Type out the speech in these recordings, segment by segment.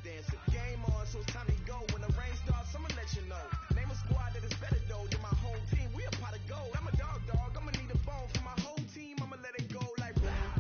dancing. Game on, so it's time to go. When the rain starts, I'ma let you know. Name a squad that is better though than my whole team. We a pot of gold. I'm a dog. I'ma need a bone for my whole team. I'ma let it go like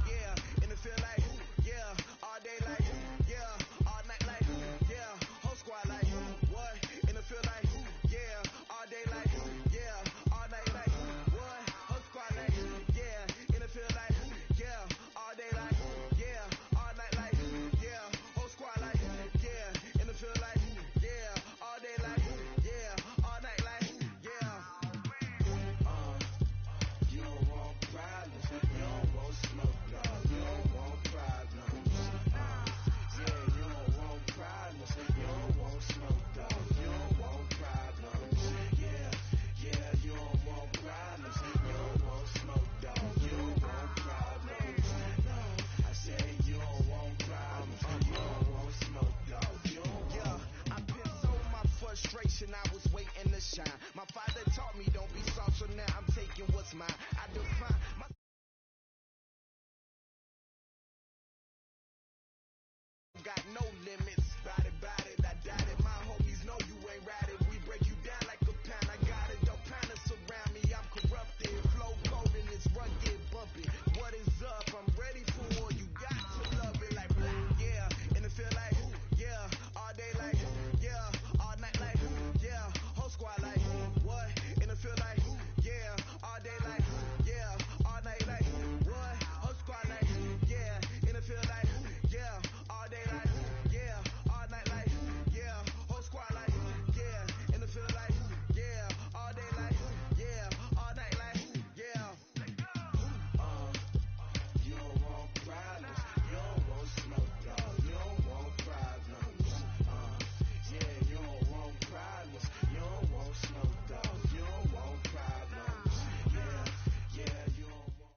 yeah. And it feel like yeah. All day like yeah. All night like yeah. Whole squad like what? And it feel like yeah. All day like yeah. All night like what? Whole squad like yeah. And it feel like yeah. All day like yeah. All night like yeah. Whole squad like yeah. And it feel like yeah. All day like yeah. All night like yeah. You don't want problems. You don't want smoke, dog. You don't want problems. Yeah, you don't want problems. You don't want smoke, dog. You don't want problems. Yeah, you don't want problems. You don't want smoke, dog. You don't want problems. No, I said you don't want problems. You don't want smoke, dog. You don't want. I pissed so my frustration. I was waiting to shine. My father taught me don't be soft, so now I'm taking what's mine. I define my. Got no limits, bout it, I doubt it. My homies know you ain't ratted. We break you down like a pound. I got it, don't pound us around me. I'm corrupted, flow cold and it's rugged, bumping. What is up? I'm ready for war. You got to love it like yeah, and it feel like yeah, all day like yeah, all night like yeah, whole squad like what? And it feel like yeah, all day like yeah, all night like what? Whole squad like yeah, and it feel like yeah. All day like, yeah, all night like, yeah, whole squad like, yeah, and it feel like, yeah, all day like, yeah, all night like, yeah. You don't want problems, you don't want smoke, dog, you don't want problems. Yeah, you don't want problems, you don't want smoke, dog, you don't want problems. Yeah, you don't want.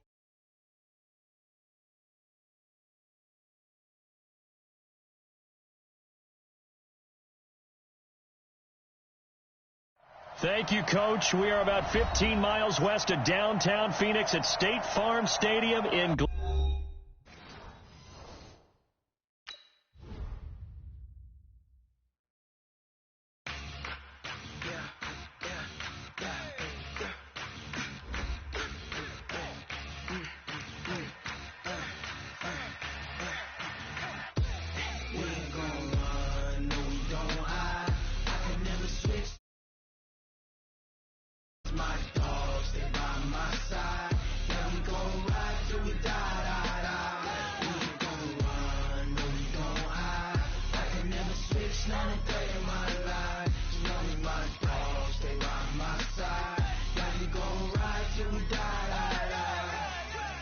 Thank you, Coach. We are about 15 miles west of downtown Phoenix at State Farm Stadium in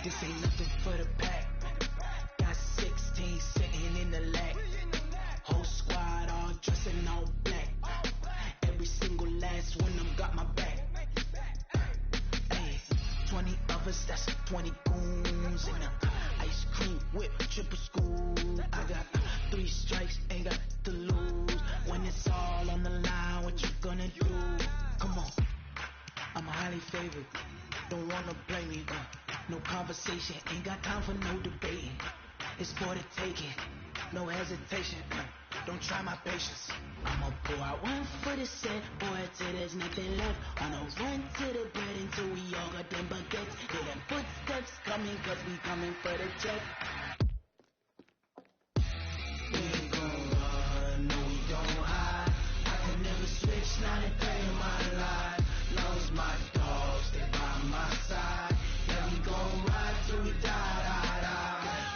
This ain't nothing for the pack. Got 16 sitting in the lag. Whole squad all dressing all black. Every single last one of them got my back. Hey, 20 of us, that's 20 goons. And ice cream whip, triple school. I got 3 strikes, ain't got to lose. When it's all on the line, what you gonna do? Come on, I'm highly favored. Don't wanna blame me. No conversation, ain't got time for no debating. It's for the taking, no hesitation. Don't try my patience. I'ma pour out one for the set, boy, till there's nothing left. On a run to the bread until we all got them baguettes. Hear them footsteps coming, cause we coming for the check. We ain't gon' run, no we don't hide. I can never switch, not a day in my life. Long as my dogs, stay by my side. Yeah, we gon' ride till we die.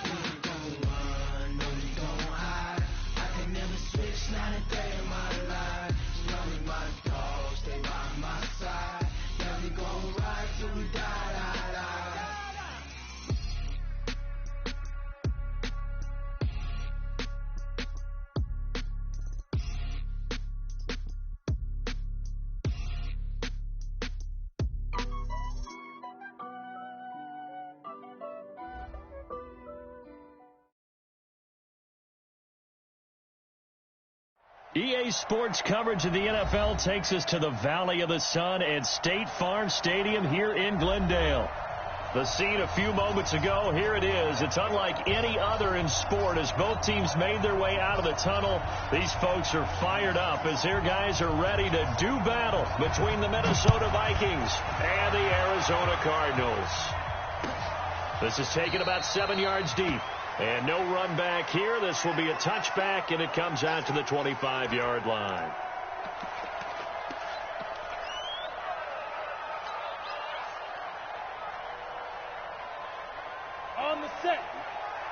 We ain't gon' run, no we don't hide. I can never switch, not a day in my life. Long as my dogs, stay by my side. Yeah, we gon' ride till we die. EA Sports coverage of the NFL takes us to the Valley of the Sun at State Farm Stadium here in Glendale. The scene a few moments ago, here it is. It's unlike any other in sport as both teams made their way out of the tunnel. These folks are fired up as their guys are ready to do battle between the Minnesota Vikings and the Arizona Cardinals. This is taken about 7 yards deep. And no run back here. This will be a touchback, and it comes out to the 25-yard line. On the set.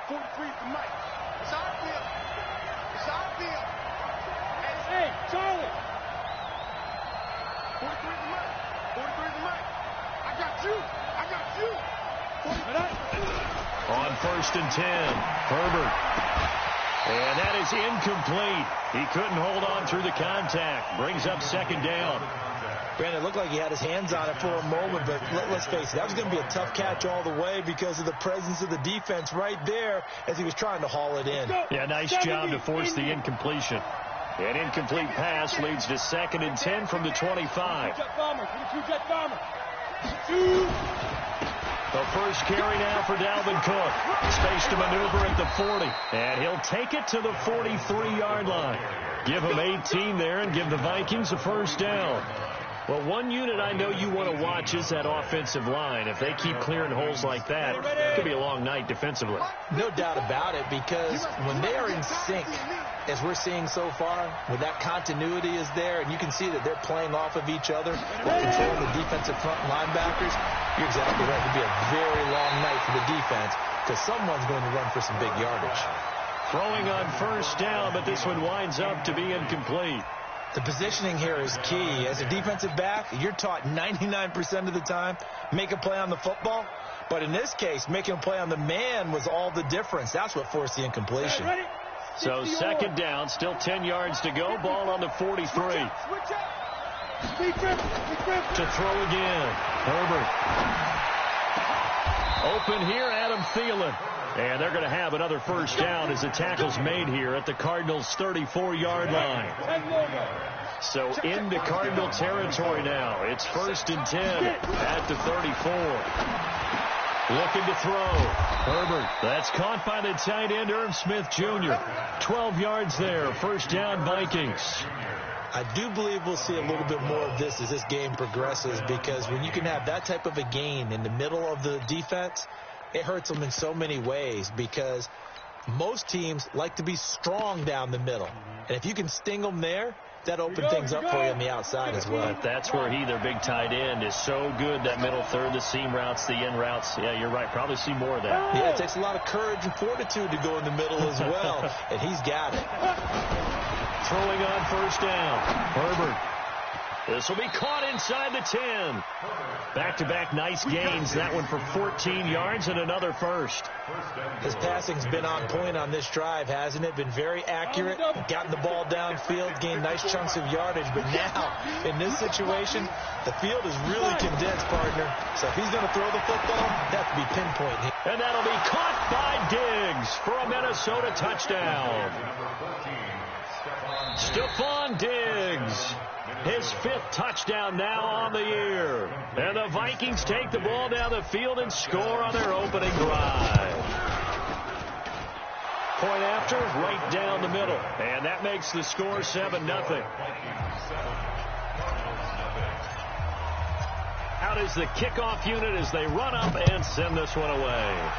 43 for Mike. It's our field. It's our field. Hey, Charlie. 43 for Mike. 43 for Mike. I got you. I got you. On 1st and 10, Herbert. And that is incomplete. He couldn't hold on through the contact. Brings up 2nd down. Brandon, it looked like he had his hands on it for a moment, but let's face it, that was going to be a tough catch all the way because of the presence of the defense right there as he was trying to haul it in. Yeah, nice job to force the incompletion. An incomplete pass leads to 2nd and 10 from the 25. The first carry now for Dalvin Cook. Space to maneuver at the 40. And he'll take it to the 43-yard line. Give him 18 there and give the Vikings a 1st down. Well, one unit I know you want to watch is that offensive line. If they keep clearing holes like that, it could be a long night defensively. No doubt about it, because when they are in sync, as we're seeing so far, when that continuity is there, and you can see that they're playing off of each other, while controlling the defensive front linebackers, you're exactly right. It'll be a very long night for the defense, because someone's going to run for some big yardage. Throwing on 1st down, but this one winds up to be incomplete. The positioning here is key. As a defensive back, you're taught 99% of the time, make a play on the football. But in this case, making a play on the man was all the difference. That's what forced the incompletion. So 2nd down, still 10 yards to go. Ball on the 43. To throw again. Herbert. Open here, Adam Thielen. And they're going to have another 1st down as the tackle's made here at the Cardinals' 34-yard line. So into Cardinal territory now. It's 1st and 10 at the 34. Looking to throw. Herbert. That's caught by the tight end, Irv Smith Jr. 12 yards there. 1st down, Vikings. I do believe we'll see a little bit more of this as this game progresses, because when you can have that type of a gain in the middle of the defense, it hurts them in so many ways, because most teams like to be strong down the middle. And if you can sting them there, that opens things up for you on the outside as well. But that's where their big tight end, is so good. That middle third, the seam routes, the in routes. Yeah, you're right. Probably see more of that. Yeah, it takes a lot of courage and fortitude to go in the middle as well. And he's got it. Throwing on 1st down. Herbert. This will be caught inside the 10. Back-to-back nice gains. That one for 14 yards and another 1st. His passing's been on point on this drive, hasn't it? Been very accurate. Gotten the ball downfield, gained nice chunks of yardage. But now, in this situation, the field is really condensed, partner. So if he's going to throw the football, that has to be pinpoint. And that'll be caught by Diggs for a Minnesota touchdown. Stephon Diggs. His 5th touchdown now on the year. And the Vikings take the ball down the field and score on their opening drive. Point after, right down the middle. And that makes the score 7-0. Out is the kickoff unit as they run up and send this one away.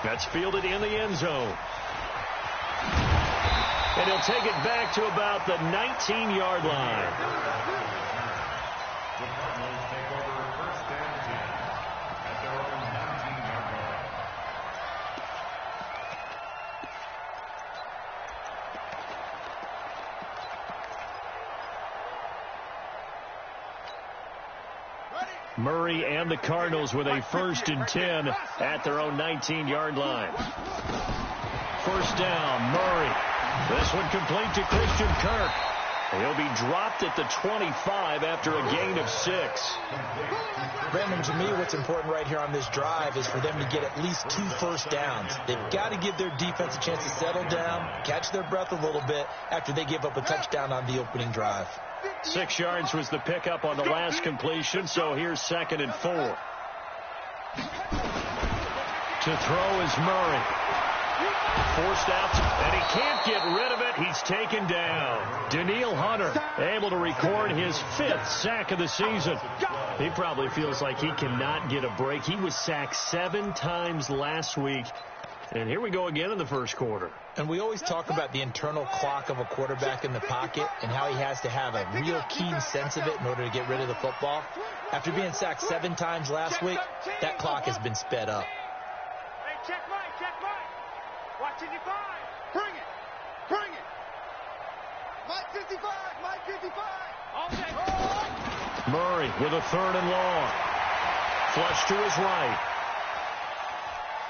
That's fielded in the end zone. And he'll take it back to about the 19-yard line. Murray and the Cardinals with a 1st and 10 at their own 19-yard line. 1st down, Murray. This one complete to Christian Kirk. He'll be dropped at the 25 after a gain of 6. Brandon, to me, what's important right here on this drive is for them to get at least 2 1st downs. They've got to give their defense a chance to settle down, catch their breath a little bit after they give up a touchdown on the opening drive. 6 yards was the pickup on the last completion, so here's 2nd and 4. To throw is Murray. Forced out, and he can't get rid of it. He's taken down. Danielle Hunter able to record his 5th sack of the season. He probably feels like he cannot get a break. He was sacked 7 times last week. And here we go again in the first quarter. And we always talk about the internal clock of a quarterback in the pocket and how he has to have a real keen sense of it in order to get rid of the football. After being sacked 7 times last week, that clock has been sped up. Hey, check right. Watching you five. Bring it. Mike 55. All day. Murray with a 3rd and long. Flush to his right.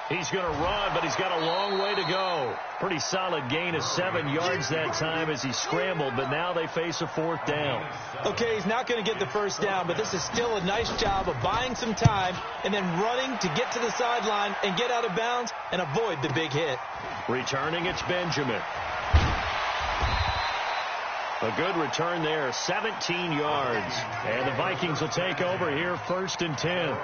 He's going to run, but he's got a long way to go. Pretty solid gain of 7 yards that time as he scrambled, but now they face a 4th down. Okay, he's not going to get the first down, but this is still a nice job of buying some time and then running to get to the sideline and get out of bounds and avoid the big hit. Returning, it's Benjamin. A good return there, 17 yards. And the Vikings will take over here, 1st and 10.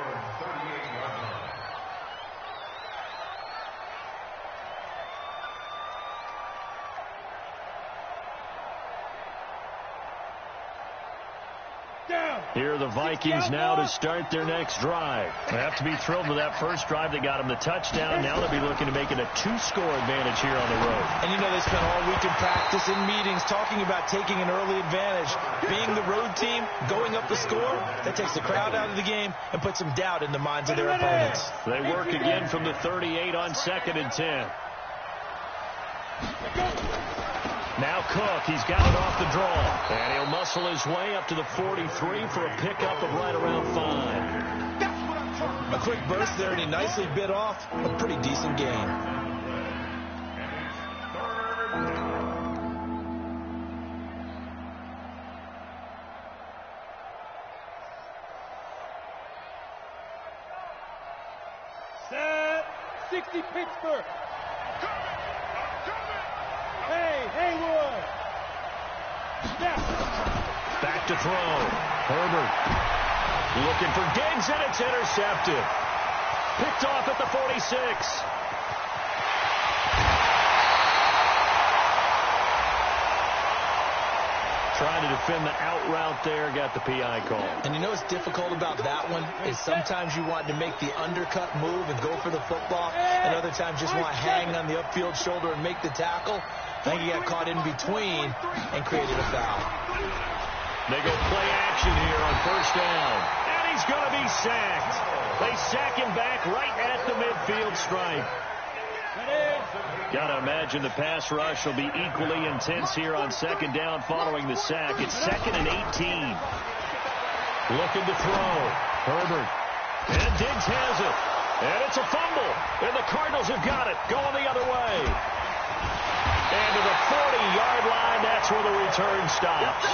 Here are the Vikings now to start their next drive. They have to be thrilled with that first drive that got them the touchdown. Now they'll be looking to make it a 2-score advantage here on the road. And you know they spent all week in practice, in meetings, talking about taking an early advantage. Being the road team, going up the score, that takes the crowd out of the game and puts some doubt in the minds of their opponents. They work again from the 38 on 2nd and 10. Now Cook, he's got it off the draw. And he'll muscle his way up to the 43 for a pickup of right around 5. A quick burst there, and he nicely bit off a pretty decent gain. Set. 60 Pittsburgh. Hey, Haywood. Back to throw. Herbert looking for Diggs, and it's intercepted. Picked off at the 46. Trying to defend the out route there, got the PI call. And you know what's difficult about that one is sometimes you want to make the undercut move and go for the football, and other times just want to hang on the upfield shoulder and make the tackle. I think he got caught in between and created a foul. They go play action here on 1st down. And he's going to be sacked. They sack him back right at the midfield stripe. Got to imagine the pass rush will be equally intense here on 2nd down following the sack. It's 2nd and 18. Looking to throw. Herbert. And Diggs has it. And it's a fumble. And the Cardinals have got it. Going the other way. And to the 40-yard line, that's where the return stops.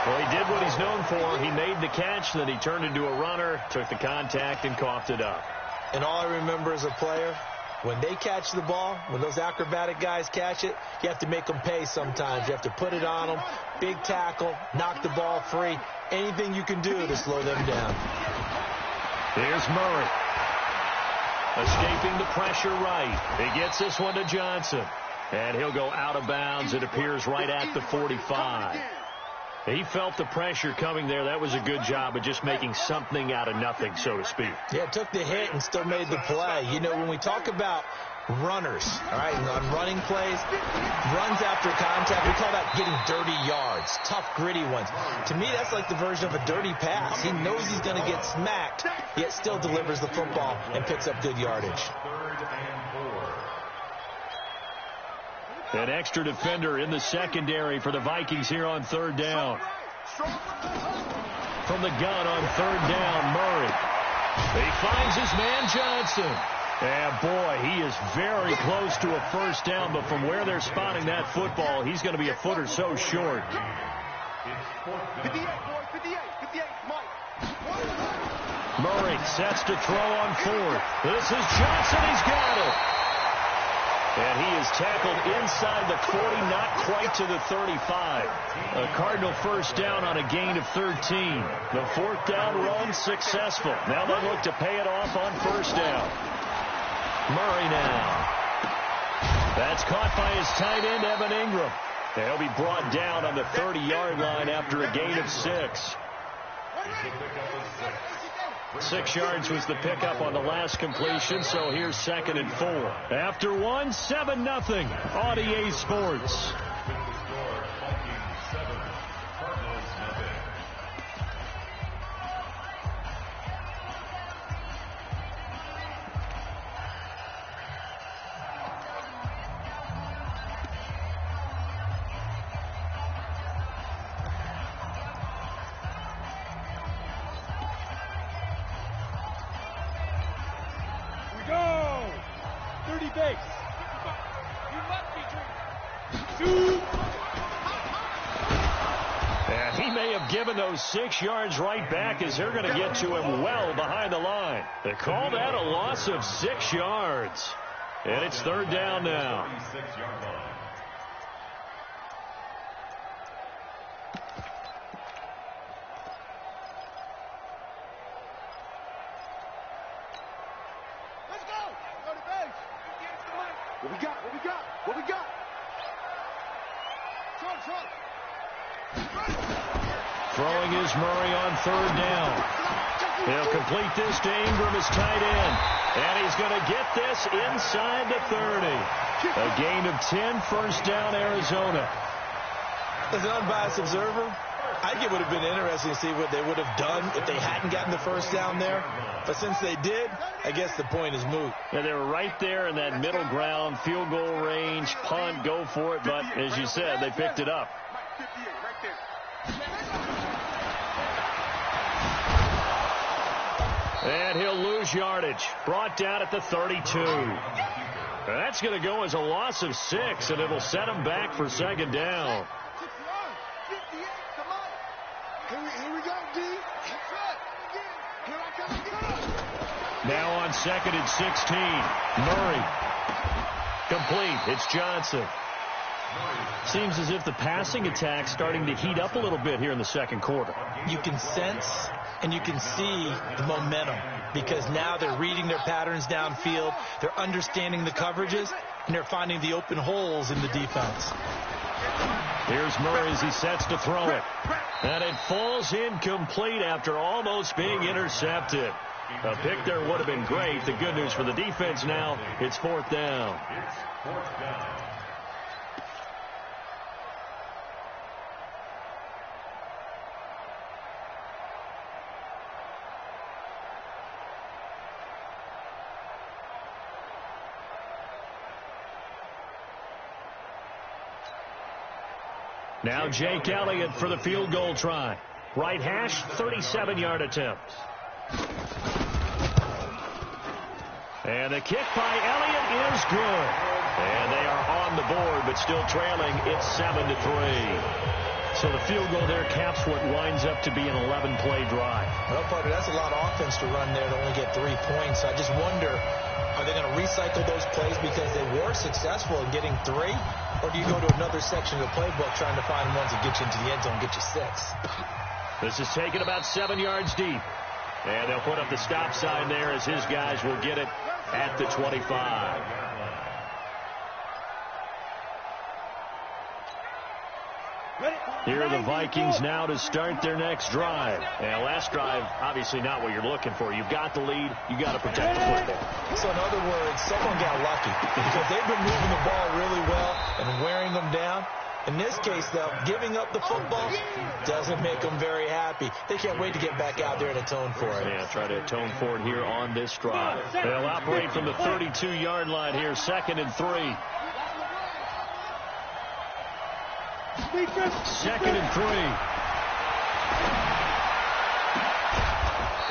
Well, he did what he's known for. He made the catch, then he turned into a runner, took the contact, and coughed it up. And all I remember as a player, when they catch the ball, when those acrobatic guys catch it, you have to make them pay sometimes. You have to put it on them, big tackle, knock the ball free, anything you can do to slow them down. Here's Murray. Escaping the pressure right. He gets this one to Johnson. And he'll go out of bounds. It appears right at the 45. He felt the pressure coming there. That was a good job of just making something out of nothing, so to speak. Yeah, took the hit and still made the play. You know, when we talk about runners, all right, and on running plays, runs after contact, we call that getting dirty yards, tough, gritty ones. To me, that's like the version of a dirty pass. He knows he's going to get smacked, yet still delivers the football and picks up good yardage. An extra defender in the secondary for the Vikings here on 3rd down. From the gun on 3rd down, Murray. He finds his man Johnson. And boy, he is very close to a 1st down, but from where they're spotting that football, he's going to be a foot or so short. 58, Mike. Murray sets to throw on 4th. This is Johnson. He's got it. And he is tackled inside the 40, not quite to the 35. A Cardinal first down on a gain of 13. The fourth down run successful. Now they look to pay it off on first down. Murray now. That's caught by his tight end, Evan Ingram. He'll be brought down on the 30-yard line after a gain of 6. 6 yards was the pickup on the last completion, so here's 2nd and 4. After 1, 7-0 on EA Sports. And he may have given those 6 yards right back as they're going to get to him well behind the line. They call that a loss of 6 yards. And it's 3rd down now. What we got? Throwing is Murray on 3rd down. He'll complete this to Ingram as tight end. And he's going to get this inside the 30. A gain of 10, first down, Arizona. As an unbiased observer, I think it would have been interesting to see what they would have done if they hadn't gotten the first down there. But since they did, I guess the point is moot. Yeah, they were right there in that middle ground, field goal range, punt, go for it. But as you said, they picked it up. And he'll lose yardage. Brought down at the 32. That's going to go as a loss of 6, and it'll set him back for 2nd down. Here we go, D. Now on 2nd and 16. Murray. Complete. It's Johnson. Seems as if the passing attack's starting to heat up a little bit here in the 2nd quarter. You can sense and you can see the momentum because now they're reading their patterns downfield, they're understanding the coverages, and they're finding the open holes in the defense. Here's Murray as he sets to throw it. And it falls incomplete after almost being intercepted. A pick there would have been great. The good news for the defense now, it's 4th down. Now Jake Elliott for the field goal try. Right hash, 37-yard attempt. And the kick by Elliott is good. And they are on the board, but still trailing. It's 7-3. So the field goal there caps what winds up to be an 11-play drive. Well, partner, that's a lot of offense to run there to only get 3 points. I just wonder, are they going to recycle those plays because they were successful in getting 3? Or do you go to another section of the playbook trying to find ones that get you into the end zone and get you 6? This is taken about 7 yards deep. And they'll put up the stop sign there as his guys will get it at the 25. Here are the Vikings now to start their next drive. And last drive, obviously not what you're looking for. You've got the lead. You've got to protect the football. So in other words, someone got lucky because they've been moving the ball really well and wearing them down. In this case, though, giving up the football doesn't make them very happy. They can't wait to get back out there and atone for it. Yeah, try to atone for it here on this drive. They'll operate from the 32-yard line here, 2nd and 3. 2nd and 3.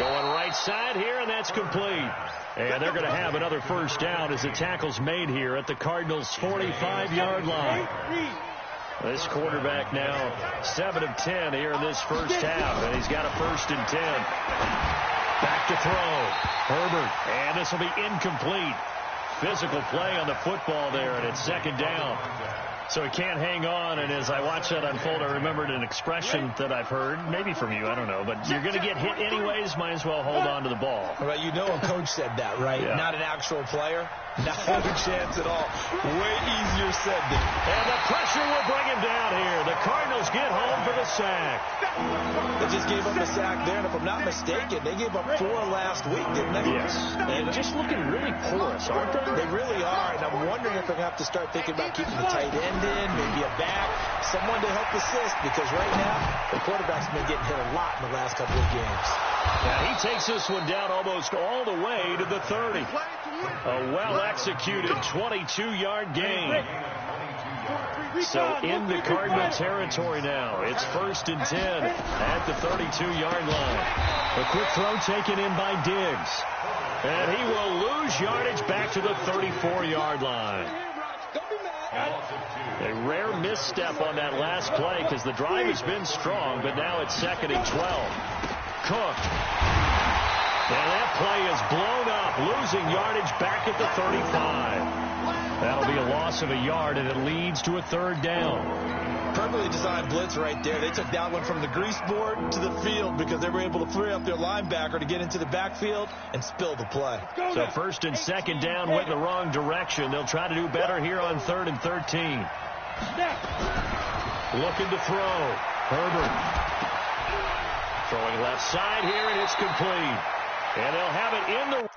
Going right side here, and that's complete. And they're going to have another first down as the tackle's made here at the Cardinals' 45-yard line. This quarterback now 7 of 10 here in this first half, and he's got a 1st and 10. Back to throw. Herbert, and this will be incomplete. physical play on the football there, and it's second down. So he can't hang on, and as I watched that unfold, I remembered an expression that I've heard, maybe from you, I don't know, but you're going to get hit anyways, might as well hold on to the ball. Well, you know a coach said that, right? Yeah. Not an actual player. Not a chance at all. Way easier said than. And the pressure will bring him down here. The Cardinals get home for the sack. They just gave up a sack there, and if I'm not mistaken, they gave up 4 last week, didn't they? Yes. And just looking really porous, aren't they? They really are, and I'm wondering if they're going to have to start thinking about keeping the tight end in, maybe a back, someone to help assist, because right now, the quarterback's been getting hit a lot in the last couple of games. Now he takes this one down almost all the way to the 30. A well-executed 22-yard gain. So in the Cardinal territory now. It's 1st and 10 at the 32-yard line. A quick throw taken in by Diggs. And he will lose yardage back to the 34-yard line. A rare misstep on that last play because the drive has been strong, but now it's 2nd and 12. Cook. And that play is blown up, losing yardage back at the 35. That'll be a loss of a yard, and it leads to a 3rd down. Perfectly designed blitz right there. They took that one from the grease board to the field because they were able to free up their linebacker to get into the backfield and spill the play. So 1st and 2nd down went in the wrong direction. They'll try to do better here on 3rd and 13. Looking to throw. Herbert. Throwing left side here, and it's complete. And they'll have it in the...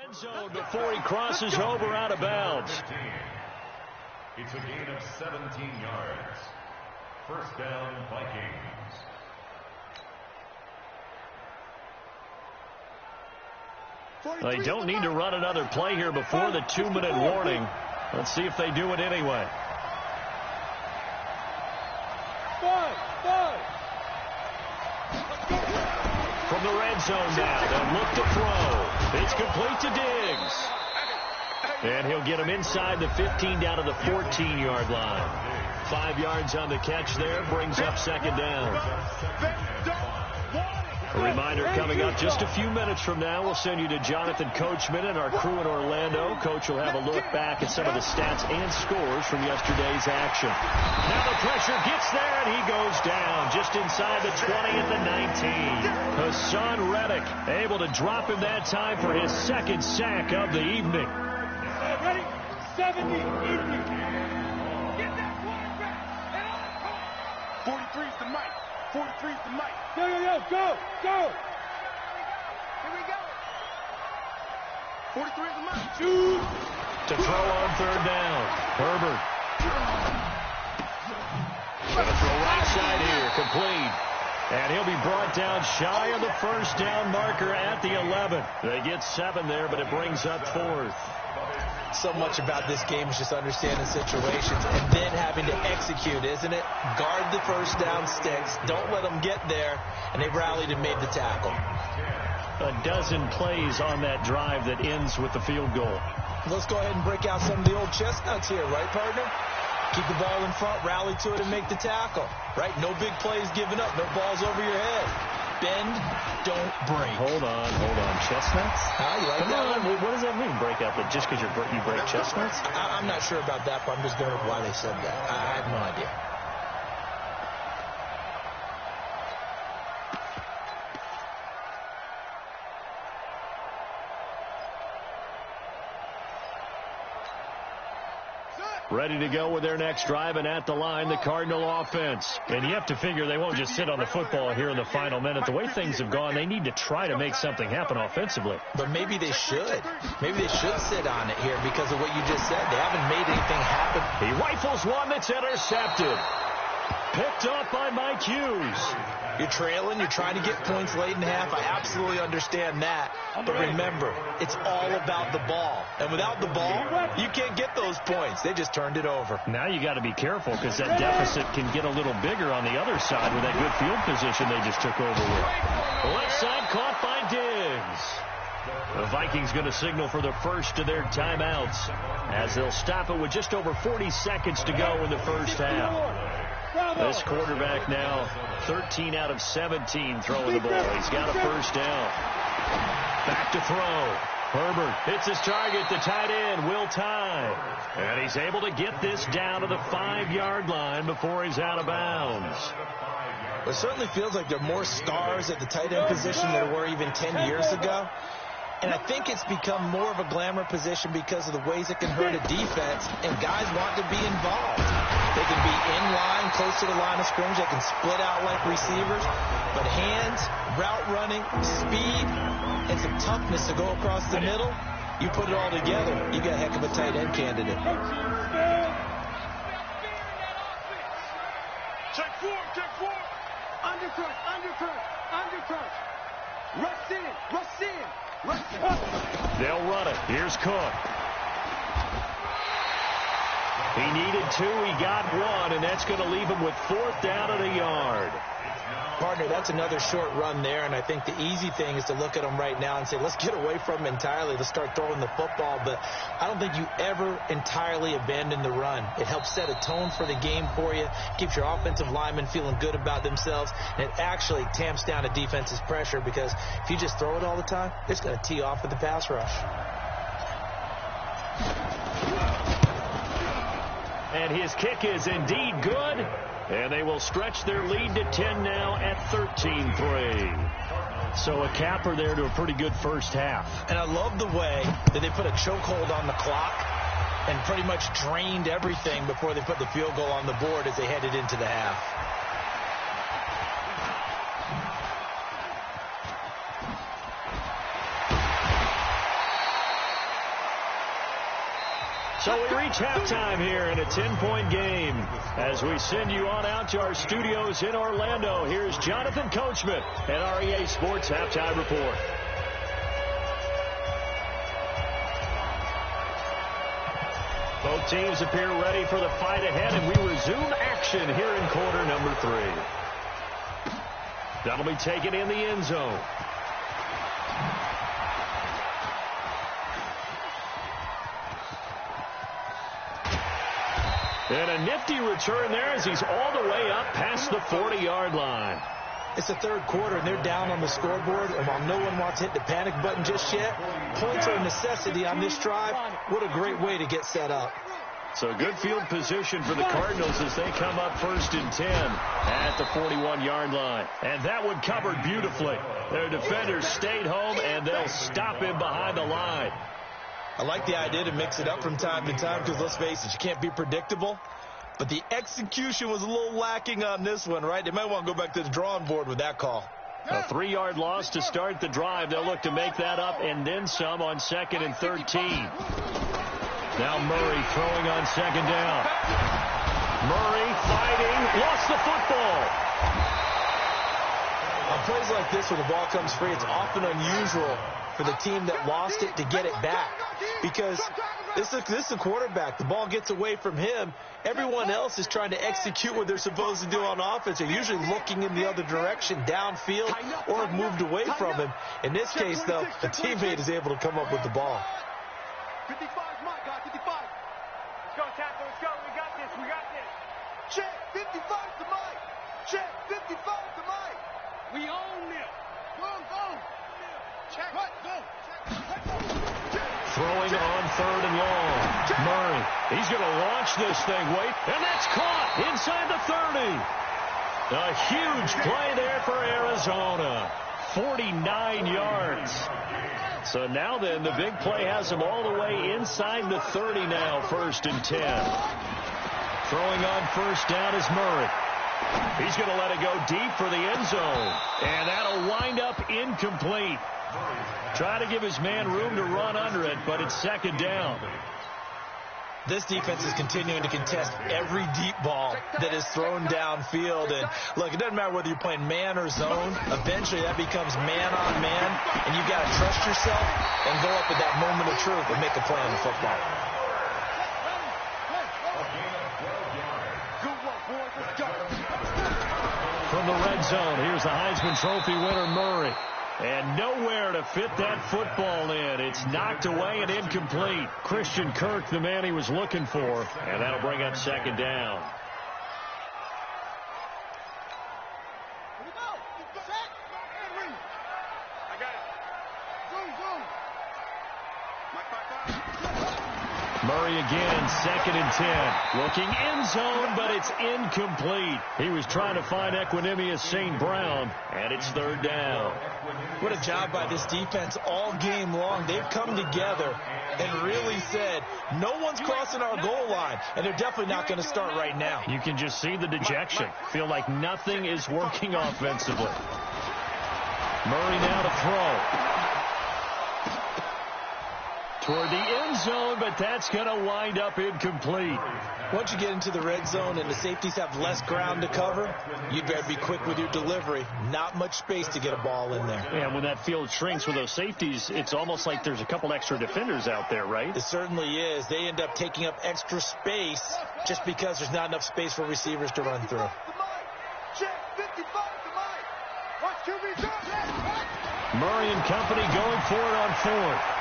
Red zone before he crosses over out of bounds. It's a gain of 17 yards. 1st down, Vikings. They don't need to run another play here before the 2-minute warning. Let's see if they do it anyway. From the red zone now, they'll look to throw. It's complete to Diggs. And he'll get him inside the 15 down to the 14-yard line. 5 yards on the catch there, brings up 2nd down. A reminder coming up just a few minutes from now. We'll send you to Jonathan Coachman and our crew in Orlando. Coach will have a look back at some of the stats and scores from yesterday's action. Now the pressure gets there, and he goes down just inside the 20 at the 19. Hassan Reddick able to drop him that time for his 2nd sack of the evening. Ready? 70, easy. Get that quarterback. 43's the mic. 43's the mic. Go. Here we go. 43's the mic. Shoot. To throw on 3rd down. Herbert. Going to throw right side here. Complete. And he'll be brought down shy of the 1st down marker at the 11. They get 7 there, but it brings up 4th. So much about this game is just understanding situations and then having to execute, isn't it? Guard the 1st down sticks. Don't let them get there. And they rallied and made the tackle. A dozen plays on that drive that ends with the field goal. Let's go ahead and break out some of the old chestnuts here, right, partner? Keep the ball in front, rally to it, and make the tackle. Right? No big plays given up. No balls over your head. Bend, don't break. Hold on. Chestnuts? You like that one? What does that mean, break out? Just because you break chestnuts? I'm not sure about that, but I'm just going with why they said that. I have no idea. Ready to go with their next drive, and at the line, the Cardinal offense. And you have to figure they won't just sit on the football here in the final minute. The way things have gone, they need to try to make something happen offensively. But maybe they should. Maybe they should sit on it here because of what you just said. They haven't made anything happen. He rifles one that's intercepted. Picked off by Mike Hughes. You're trailing. You're trying to get points late in the half. I absolutely understand that. But remember, it's all about the ball. And without the ball, you can't get those points. They just turned it over. Now you got to be careful because that deficit can get a little bigger on the other side with that good field position they just took over with. Left side caught by Diggs. The Vikings going to signal for the first of their timeouts as they'll stop it with just over 40 seconds to go in the first half. This quarterback now 13 out of 17 throwing the ball. He's got a first down. Back to throw. Herbert hits his target. The tight end, Will Tye. And he's able to get this down to the 5-yard line before he's out of bounds. It certainly feels like there are more stars at the tight end position than there were even 10 years ago. And I think it's become more of a glamour position because of the ways it can hurt a defense, and guys want to be involved. They can be in line, close to the line of scrimmage. They can split out like receivers. But hands, route running, speed, and some toughness to go across the middle, you put it all together, you got a heck of a tight end candidate. Check forward. Undercut. Rush in. They'll run it. Here's Cook. He needed 2. He got 1, and that's going to leave him with 4th down at a yard. Partner, that's another short run there, and I think the easy thing is to look at him right now and say, let's get away from him entirely. Let's start throwing the football, but I don't think you ever entirely abandon the run. It helps set a tone for the game for you, keeps your offensive linemen feeling good about themselves, and it actually tamps down a defense's pressure because if you just throw it all the time, it's going to tee off with the pass rush. And his kick is indeed good. And they will stretch their lead to 10 now at 13-3. So a capper there to a pretty good first half. And I love the way that they put a chokehold on the clock and pretty much drained everything before they put the field goal on the board as they headed into the half. So we reach halftime here in a 10-point game. As we send you on out to our studios in Orlando, here's Jonathan Coachman at REA Sports Halftime Report. Both teams appear ready for the fight ahead, and we resume action here in quarter number 3. That'll be taken in the end zone. And a nifty return there as he's all the way up past the 40-yard line. It's the third quarter, and they're down on the scoreboard. And while no one wants to hit the panic button just yet, points are a necessity on this drive. What a great way to get set up. So good field position for the Cardinals as they come up 1st and 10 at the 41-yard line. And that one covered beautifully. Their defenders stayed home, and they'll stop him behind the line. I like the idea to mix it up from time to time because, let's face it, you can't be predictable. But the execution was a little lacking on this one, right? They might want to go back to the drawing board with that call. A 3-yard loss to start the drive. They'll look to make that up and then some on 2nd and 13. Now Murray throwing on 2nd down. Murray fighting, lost the football. On plays like this where the ball comes free, it's often unusual for the team that lost it to get it back because this is the quarterback. The ball gets away from him. Everyone else is trying to execute what they're supposed to do on offense. They're usually looking in the other direction, downfield, or have moved away from him. In this case, though, the teammate is able to come up with the ball. 55, my God, 55. Let's go, Tackle, let's go. We got this. Check, 55 to Mike. Check, 55 to Mike. We own them. Go. Check. Go. Throwing on 3rd and long. Murray. He's going to launch this thing. Wait. And that's caught inside the 30. A huge play there for Arizona. 49 yards. So now then, the big play has him all the way inside the 30 now, 1st and 10. Throwing on 1st down is Murray. He's going to let it go deep for the end zone. And that'll wind up incomplete. Try to give his man room to run under it, but it's 2nd down. This defense is continuing to contest every deep ball that is thrown downfield. And, look, it doesn't matter whether you're playing man or zone. Eventually, that becomes man on man, and you've got to trust yourself and go up at that moment of truth and make a play on the football. From the red zone, here's the Heisman Trophy winner, Murray. And nowhere to fit that football in. It's knocked away and incomplete. Christian Kirk, the man he was looking for. And that'll bring up 2nd down. Murray again, 2nd and 10. Looking end zone, but it's incomplete. He was trying to find Equanimeous St. Brown, and it's 3rd down. What a job by this defense all game long. They've come together and really said, no one's crossing our goal line, and they're definitely not going to start right now. You can just see the dejection. Feel like nothing is working offensively. Murray now to throw. Toward the end zone, but that's going to wind up incomplete. Once you get into the red zone and the safeties have less ground to cover, you'd better be quick with your delivery. Not much space to get a ball in there. Yeah, when that field shrinks with those safeties, it's almost like there's a couple extra defenders out there, right? It certainly is. They end up taking up extra space just because there's not enough space for receivers to run through. Murray and company going for it on 4th.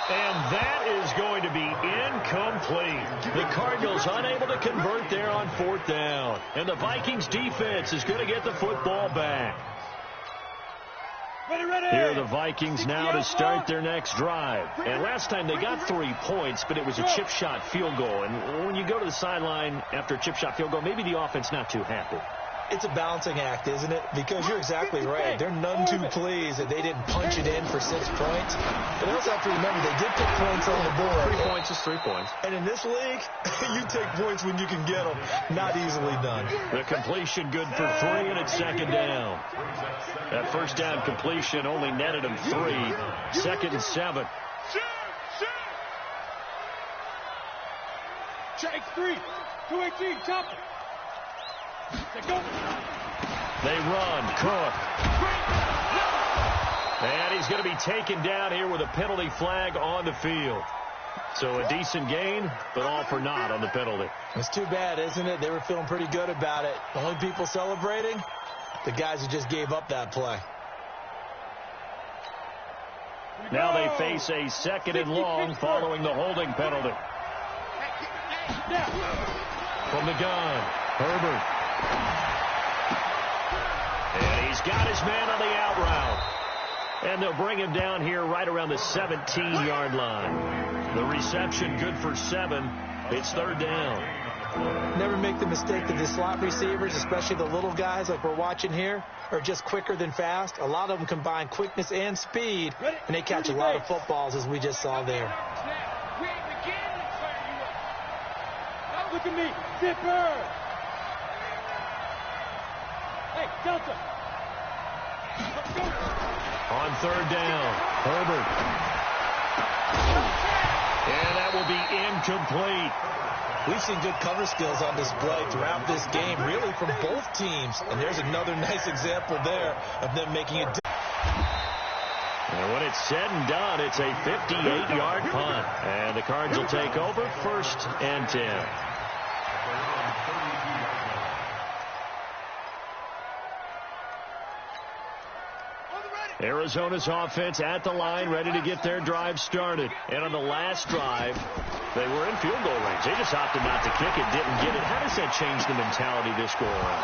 And that is going to be incomplete. The Cardinals unable to convert there on 4th down. And the Vikings defense is going to get the football back. Here are the Vikings now to start their next drive. And last time they got 3 points, but it was a chip shot field goal. And when you go to the sideline after a chip shot field goal, maybe the offense not too happy. It's a balancing act, isn't it? Because you're exactly right. They're none too pleased that they didn't punch it in for 6 points. But they also have to remember they did put points on the board. 3 points is 3 points. And in this league, you take points when you can get them. Not easily done. The completion good for 3, and it's 2nd down. That 1st down completion only netted him 3. 2nd and 7. Check 3. 218. Chop. They run. Cook. And he's going to be taken down here with a penalty flag on the field. So a decent gain, but all for naught on the penalty. It's too bad, isn't it? They were feeling pretty good about it. The only people celebrating, the guys who just gave up that play. Now they face a 2nd and long following the holding penalty. From the gun, Herbert. And he's got his man on the out route. And they'll bring him down here right around the 17-yard line. The reception good for 7. It's 3rd down. Never make the mistake that the slot receivers, especially the little guys like we're watching here, are just quicker than fast. A lot of them combine quickness and speed, and they catch a lot of footballs, as we just saw there. Look at me. Zipper. Hey, Delta. On 3rd down, Herbert. And that will be incomplete. We've seen good cover skills on display throughout this game, really from both teams. And there's another nice example there of them making it. And when it's said and done, it's a 58-yard punt. And the Cards will take over 1st and 10. Arizona's offense at the line, ready to get their drive started. And on the last drive, they were in field goal range. They just opted not to kick it, didn't get it. How does that change the mentality this go around?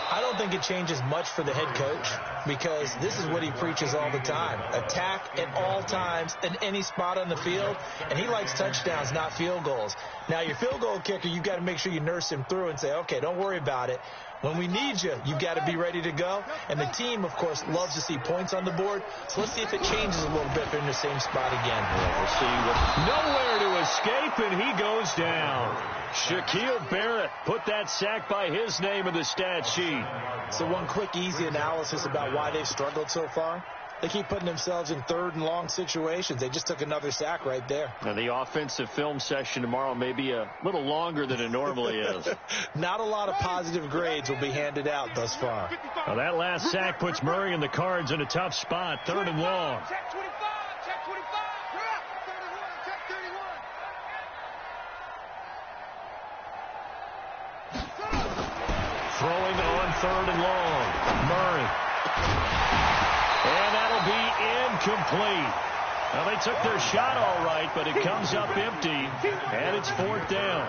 I don't think it changes much for the head coach because this is what he preaches all the time. Attack at all times in any spot on the field, and he likes touchdowns, not field goals. Now, your field goal kicker, you've got to make sure you nurse him through and say, okay, don't worry about it. When we need you, you've got to be ready to go. And the team, of course, loves to see points on the board. So let's see if it changes a little bit if they're in the same spot again. Yeah, we'll see. Nowhere to escape, and he goes down. Shaquille Barrett put that sack by his name in the stat sheet. So one quick, easy analysis about why they've struggled so far. They keep putting themselves in third and long situations. They just took another sack right there. And the offensive film session tomorrow may be a little longer than it normally is. Not a lot of positive grades will be handed out thus far. Well, that last sack puts Murray and the Cards in a tough spot, third and long. Check 25, check 25. Check 31, check 31. Throwing on third and long. Murray. And that'll be incomplete. Well, they took their shot all right, but it comes up empty, and it's fourth down.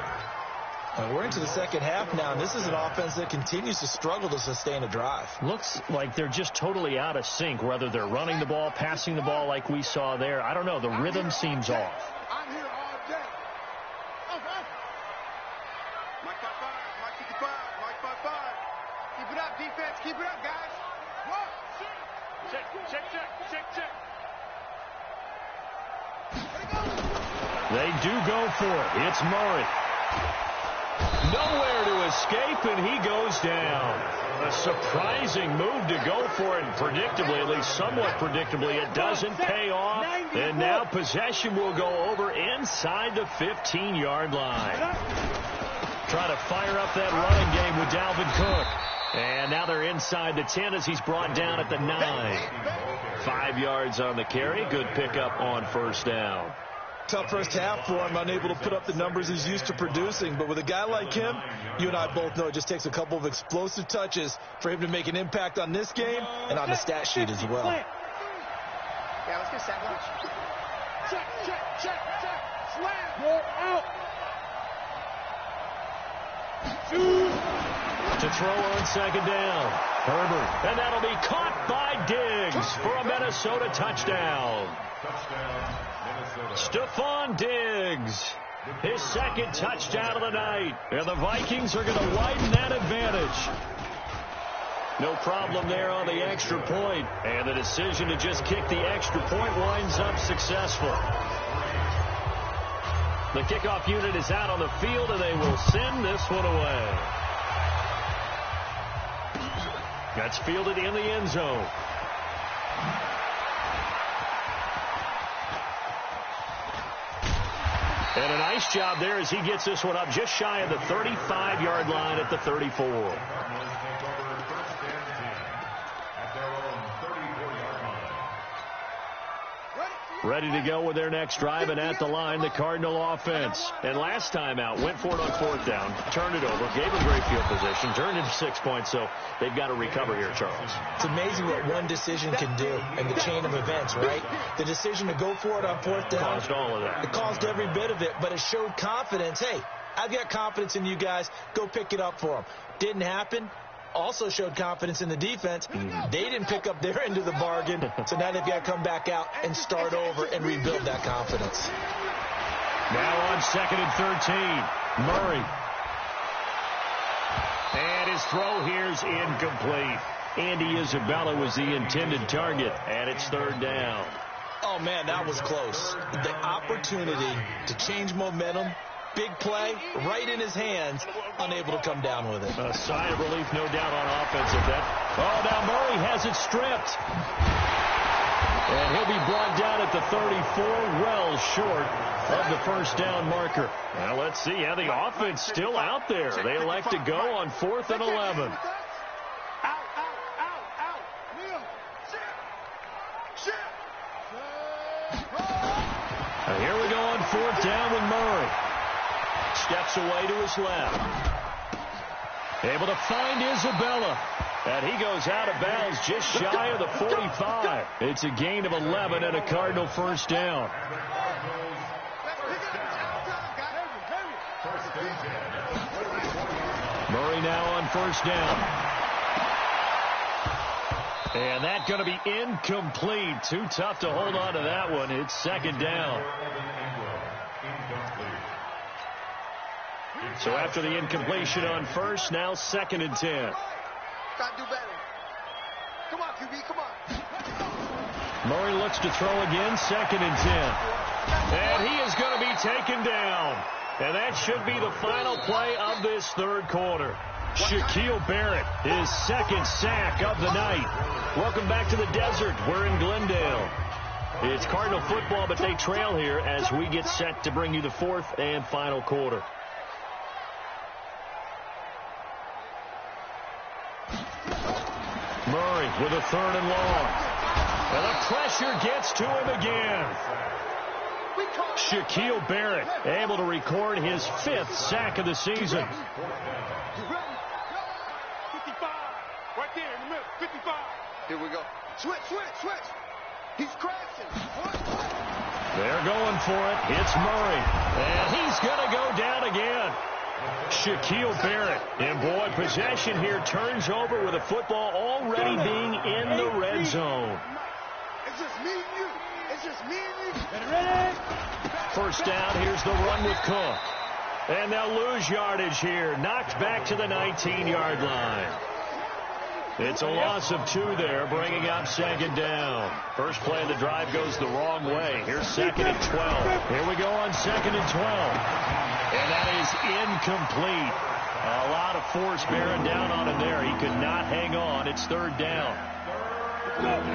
We're into the second half now, and this is an offense that continues to struggle to sustain a drive. Looks like they're just totally out of sync, whether they're running the ball, passing the ball like we saw there. I don't know. The rhythm seems off. I'm here all day. Mike 5-5, Mike 55, Mike 5-5. Keep it up, defense. Keep it up, guys. What? Check, check, check, check, check. They do go for it. It's Murray. Nowhere to escape, and he goes down. A surprising move to go for it, and predictably, at least somewhat predictably, it doesn't pay off. And now possession will go over inside the 15-yard line. Trying to fire up that running game with Dalvin Cook. And now they're inside the 10 as he's brought down at the 9. 5 yards on the carry. Good pickup on first down. Tough first half for him, unable to put up the numbers he's used to producing. But with a guy like him, you and I both know it just takes a couple of explosive touches for him to make an impact on this game and on the stat sheet as well. Yeah, let's get set lunch. Check, check, check, check. Slam. More out. To throw on second down. Herbert. And that'll be caught by Diggs for a Minnesota touchdown. Stephon Diggs. His second touchdown of the night. And the Vikings are going to widen that advantage. No problem there on the extra point. And the decision to just kick the extra point winds up successful. The kickoff unit is out on the field, and they will send this one away. That's fielded in the end zone. And a nice job there as he gets this one up just shy of the 35-yard line at the 34. Ready to go with their next drive, and at the line, the Cardinal offense. And last time out, went for it on fourth down, turned it over, gave them great field position, turned into 6 points, so they've got to recover here, Charles. It's amazing what one decision can do in the chain of events, right? The decision to go for it on fourth down. Caused all of that. It caused every bit of it, but it showed confidence. Hey, I've got confidence in you guys. Go pick it up for them. Didn't happen. Also showed confidence in the defense. They didn't pick up their end of the bargain, so now they've got to come back out and start over and rebuild that confidence. Now on second and 13, Murray. And his throw here's incomplete. Andy Isabella was the intended target, and it's third down. Oh, man, that was close. The opportunity to change momentum, big play, right in his hands, unable to come down with it. A sigh of relief, no doubt, on offense at that. Oh, now Murray has it stripped. And he'll be brought down at the 34, well short of the first down marker. Well, let's see how the offense still out there. They elect to go on 4th and 11. Now here we go on 4th down with Murray. Steps away to his left. Able to find Isabella. And he goes out of bounds just shy of the 45. It's a gain of 11 and a Cardinal first down. Murray now on first down. And that's going to be incomplete. Too tough to hold on to that one. It's second down. So after the incompletion on first, now 2nd and 10. Gotta do better. Come on, QB, come on. Murray looks to throw again, 2nd and 10. And he is going to be taken down. And that should be the final play of this third quarter. Shaquille Barrett, his 2nd sack of the night. Welcome back to the desert. We're in Glendale. It's Cardinal football, but they trail here as we get set to bring you the 4th and final quarter. Murray with a 3rd and long. And the pressure gets to him again. Shaquille Barrett able to record his 5th sack of the season. 55. Right there in the middle. 55. Here we go. Switch. He's crashing. They're going for it. It's Murray. And he's going to go down again. Shaquille Barrett, and boy, possession here turns over with a football already being in the red zone. It's just me and you. It's just me and you. Ready? First down, here's the run with Cook. And they'll lose yardage here. Knocked back to the 19-yard line. It's a loss of 2 there, bringing up 2nd down. First play of the drive goes the wrong way. Here's 2nd and 12. Here we go on 2nd and 12. And that is incomplete. A lot of force bearing down on him there. He could not hang on. It's 3rd down.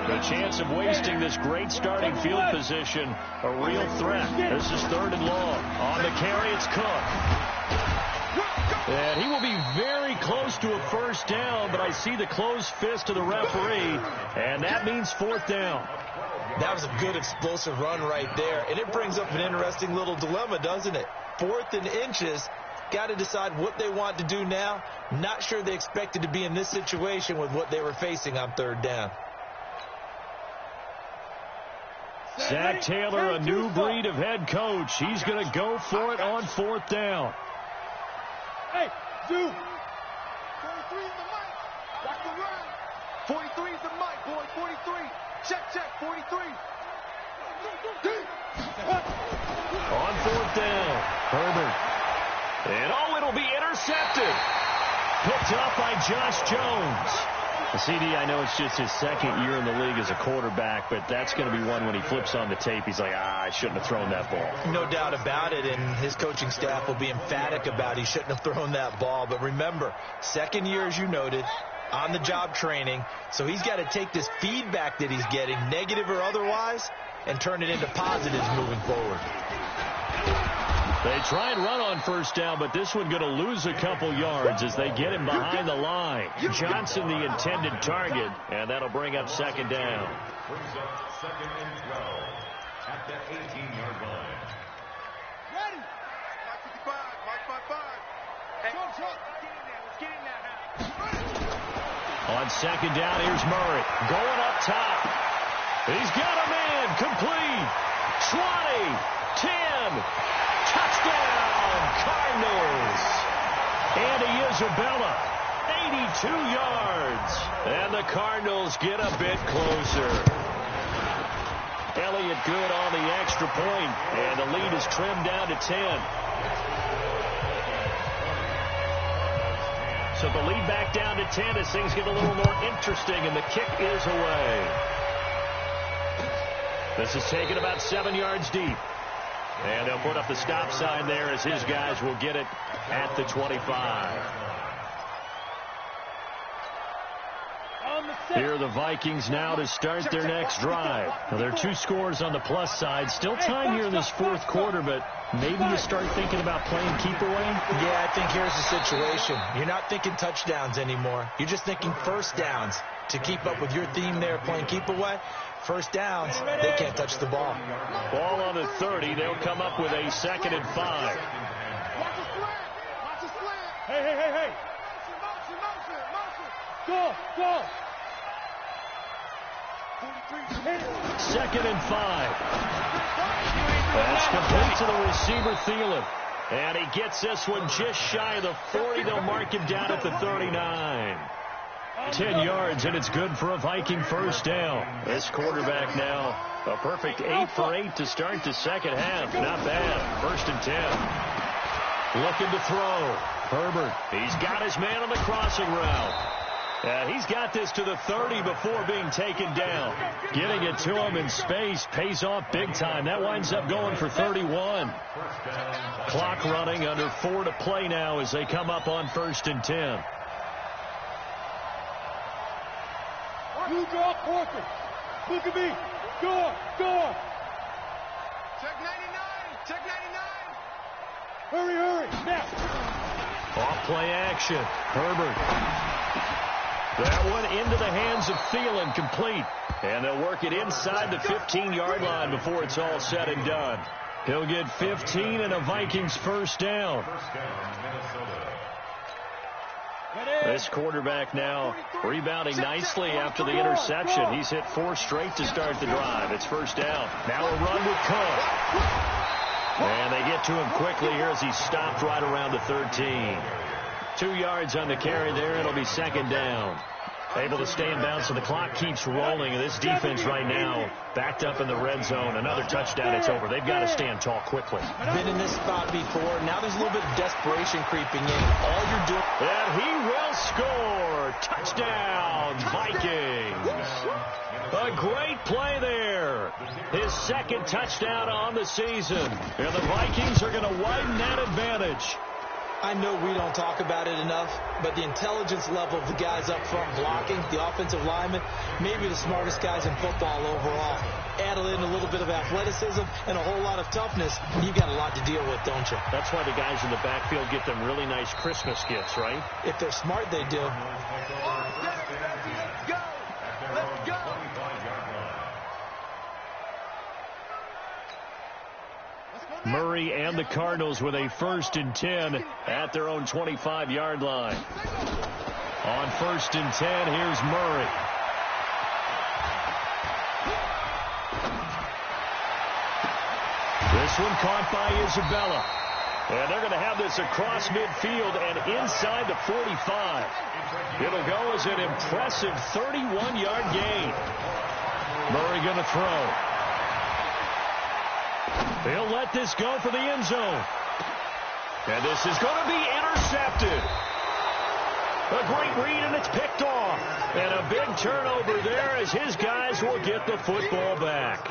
The chance of wasting this great starting field position, a real threat. This is 3rd and long. On the carry, it's Cook. And he will be very close to a first down, but I see the closed fist of the referee, and that means 4th down. That was a good explosive run right there, and it brings up an interesting little dilemma, doesn't it? 4th and inches, got to decide what they want to do now. Not sure they expected to be in this situation with what they were facing on 3rd down. Zach Taylor, a new breed of head coach. He's going to go for it on 4th down. Hey, dude. 43 is the mic. Watch the run. 43 is the mic, boy. 43. Check. 43. On 4th down, Herbert. And it'll be intercepted. Picked up by Josh Jones. CD, I know it's just his 2nd year in the league as a quarterback, but that's going to be one when he flips on the tape. He's like, I shouldn't have thrown that ball. No doubt about it, and his coaching staff will be emphatic about he shouldn't have thrown that ball. But remember, 2nd year, as you noted, on-the-job training, so he's got to take this feedback that he's getting, negative or otherwise, and turn it into positives moving forward. They try and run on first down, but this one going to lose a couple yards as they get him behind the line. Johnson, the intended target, and that'll bring up 2nd down. Brings up 2nd and 12 at the 18-yard line. Ready. Mark 55. Mark 55. Hey, jump. Let's get in there. On 2nd down, here's Murray going up top. He's got a man. Complete. 20. 10. Touchdown, Cardinals. Andy Isabella, 82 yards. And the Cardinals get a bit closer. Elliott good on the extra point, and the lead is trimmed down to 10. So the lead back down to 10 as things get a little more interesting, and the kick is away. This is taken about 7 yards deep. And they'll put up the stop sign there as his guys will get it at the 25. Here are the Vikings now to start their next drive. Now, there are 2 scores on the plus side. Still time here in this 4th quarter, but maybe you start thinking about playing keep away? Yeah, I think here's the situation. You're not thinking touchdowns anymore. You're just thinking first downs. To keep up with your theme there, playing keep away, first downs, they can't touch the ball. Ball on the 30. They'll come up with a 2nd and 5. Watch the slant. Watch the slant. Hey. Motion. Go. 2nd and 5. That's complete to the receiver, Thielen. And he gets this one just shy of the 40. They'll mark him down at the 39. 10 yards, and it's good for a Viking first down. This quarterback now, a perfect 8 for 8 to start the second half. Not bad. First and 10. Looking to throw. Herbert, he's got his man on the crossing route. He's got this to the 30 before being taken down. Getting it to him in space pays off big time. That winds up going for 31. Clock running, under 4 to play now as they come up on first and 10. You draw Corker. Look at me. Go on. Check 99. Hurry. Now. Off play action. Herbert. That one into the hands of Thielen, complete. And they'll work it inside the 15-yard line before it's all said and done. He'll get 15 and a Vikings first down. This quarterback now rebounding nicely after the interception. He's hit 4 straight to start the drive. It's first down. Now a run with Cook. And they get to him quickly here as he's stopped right around the 13. 2 yards on the carry there. It'll be second down. Able to stay in bounds, so the clock keeps rolling. This defense right now backed up in the red zone. Another touchdown, it's over. They've got to stand tall quickly. Been in this spot before. Now there's a little bit of desperation creeping in. All you're doing... And he will score. Touchdown, Vikings. A great play there. His second touchdown on the season. And the Vikings are going to widen that advantage. I know we don't talk about it enough, but the intelligence level of the guys up front blocking, the offensive linemen, maybe the smartest guys in football overall. Add in a little bit of athleticism and a whole lot of toughness, you've got a lot to deal with, don't you? That's why the guys in the backfield get them really nice Christmas gifts, right? If they're smart, they do. Let's go. Murray and the Cardinals with a first and 10 at their own 25-yard line. On first and 10, here's Murray. This one caught by Isabella. And they're going to have this across midfield and inside the 45. It'll go as an impressive 31-yard gain. Murray going to throw. He'll let this go for the end zone. And this is going to be intercepted. A great read, and it's picked off. And a big turnover there as his guys will get the football back.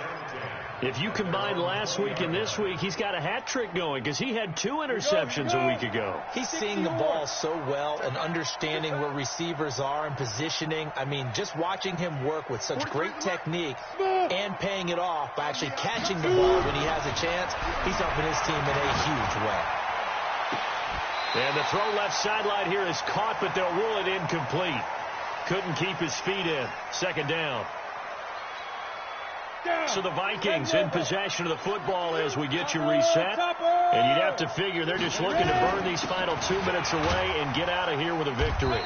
If you combine last week and this week, he's got a hat trick going because he had 2 interceptions a week ago. He's seeing the ball so well and understanding where receivers are and positioning. I mean, just watching him work with such great technique and paying it off by actually catching the ball when he has a chance, he's helping his team in a huge way. And the throw left sideline here is caught, but they'll rule it incomplete. Couldn't keep his feet in. Second down. So the Vikings in possession of the football as we get you reset. And you'd have to figure they're just looking to burn these final 2 minutes away and get out of here with a victory.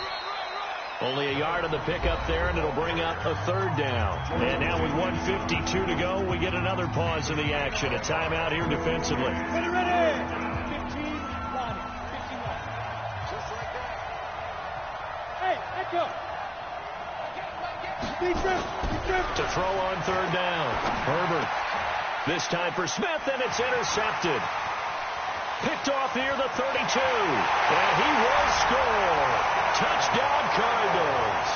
Only a yard on the pickup there, and it'll bring up a third down. And now with 1:52 to go, we get another pause in the action. A timeout here defensively. Ready. 15, 1. Just like that. Hey, let's go. To throw on third down. Herbert. This time for Smith, and it's intercepted. Picked off near the 32. And he will score. Touchdown, Cardinals.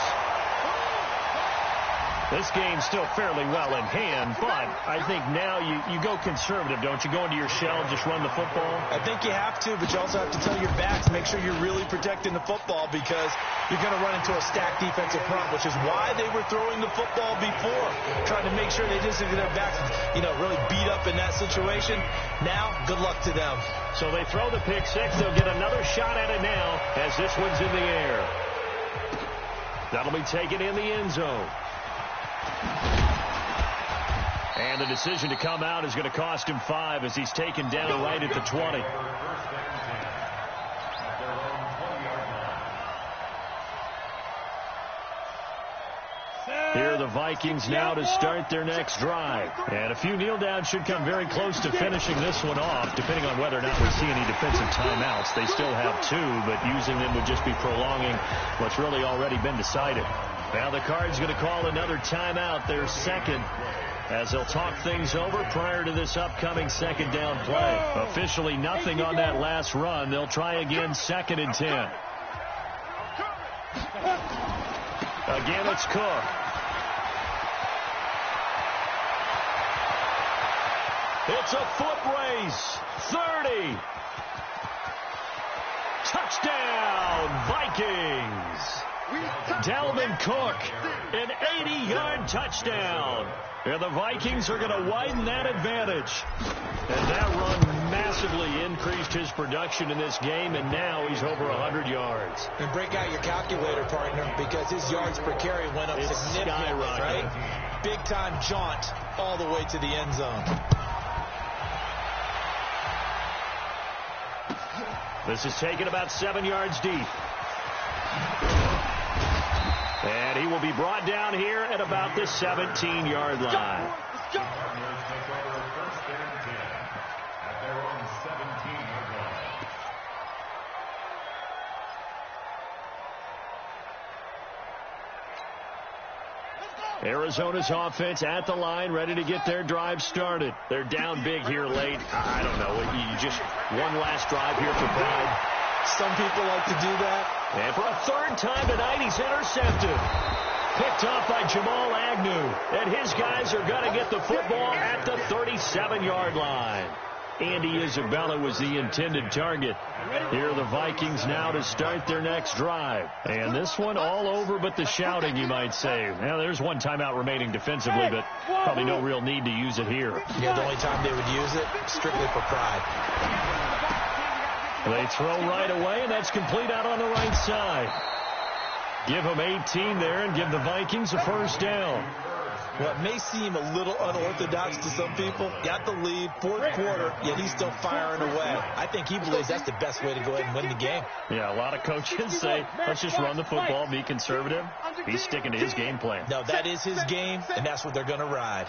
This game's still fairly well in hand, but I think now you go conservative, don't you? Go into your shell, just run the football? I think you have to, but you also have to tell your backs, make sure you're really protecting the football because you're going to run into a stacked defensive front, which is why they were throwing the football before, trying to make sure they didn't get their backs, really beat up in that situation. Now, good luck to them. So they throw the pick six. They'll get another shot at it now as this one's in the air. That'll be taken in the end zone. And the decision to come out is going to cost him 5 as he's taken down right at the 20. Set. Here are the Vikings now to start their next drive. And a few kneel downs should come very close to finishing this one off, depending on whether or not we see any defensive timeouts. They still have 2, but using them would just be prolonging what's really already been decided. Now the Cards going to call another timeout, their second, as they'll talk things over prior to this upcoming second down play. Officially nothing on that last run. They'll try again, 2nd and 10. Again, it's Cook. It's a foot race. 30. Touchdown, Vikings. Dalvin Cook, an 80-yard touchdown. And the Vikings are going to widen that advantage. And that run massively increased his production in this game, and now he's over 100 yards. And break out your calculator, partner, because his yards per carry went up significantly, right? Big-time jaunt all the way to the end zone. This is taken about 7 yards deep. And he will be brought down here at about the 17-yard line. Arizona's offense at the line, ready to get their drive started. They're down big here late. I don't know. You just one last drive here for pride. Some people like to do that. And for a 3rd time tonight, he's intercepted. Picked off by Jamal Agnew. And his guys are going to get the football at the 37-yard line. Andy Isabella was the intended target. Here are the Vikings now to start their next drive. And this one all over but the shouting, you might say. Now, there's one timeout remaining defensively, but probably no real need to use it here. Yeah, the only time they would use it, strictly for pride. They throw right away, and that's complete out on the right side. Give them 18 there and give the Vikings a 1st down. Well, it may seem a little unorthodox to some people. Got the lead, 4th quarter, yet he's still firing away. I think he believes that's the best way to go ahead and win the game. Yeah, a lot of coaches say, let's just run the football, be conservative. He's sticking to his game plan. No, that is his game, and that's what they're going to ride.